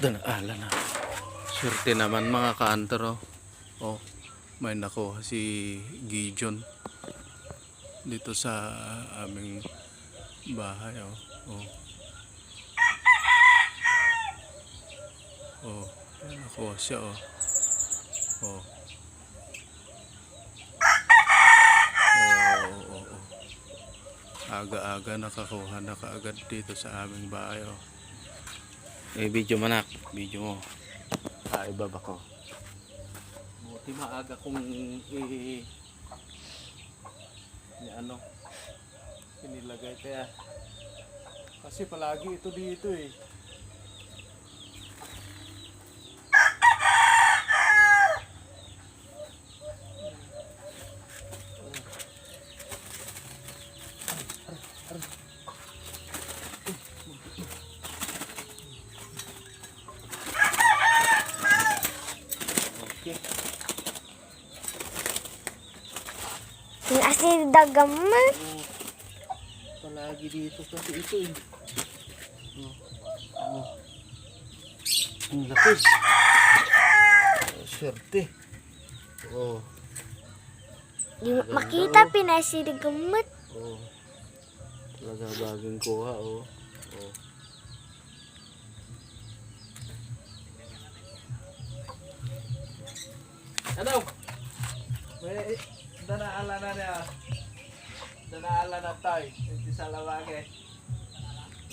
Doon, ala na. Swerte naman mga ka-hunter, oh. Oh, may nakuha si Gideon dito sa aming bahay, oh. Oh. Oh, may nakuha siya, oh. Oh. Aga-aga nakakuha na kaagad dito sa aming bahay, oh. Video manak, video mo. Ibaba ko. Buti maaga kung ano inilagay kaya kasi palagi ito dito eh. Asin dagaman. Palagi dito kasi ito eh. Ang laki. Swerte. Oh. Di makita pinasidigamot. Oh. Talaga bagong kuha, oh. Oh. Ano? May danaala na niya. Danaala na tayo. Hindi sa lawage.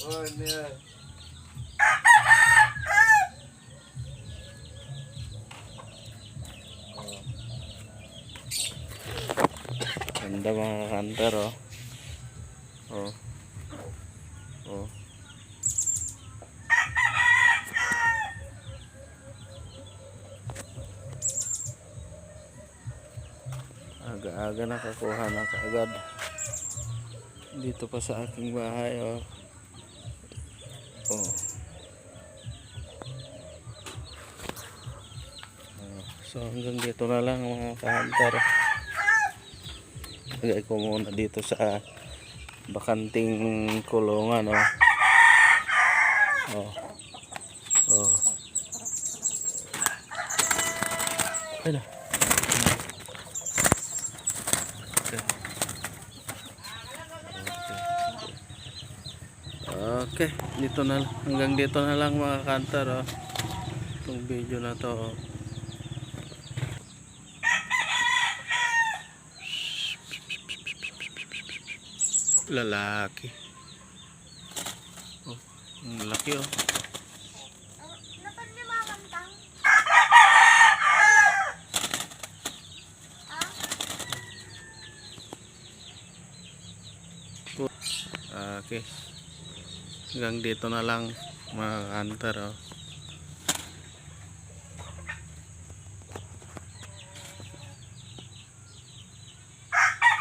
Oh, niya. Ganda mga hunter, oh. Oh. Oh. Aga-aga nakakuha na kaagad dito pa sa aking bahay, oh. Oh. So hanggang dito na lang mga ka-hunter. Lagay ko muna dito sa bakanting kulungan, oh. Oh. Oh. Ayun. Okay, dito na hanggang dito na lang mga ka-hunter, oh. Itong video na to, oh. Lalaki. Oh, ang laki, oh. Okay. Hanggang dito na lang mga hunter, oh.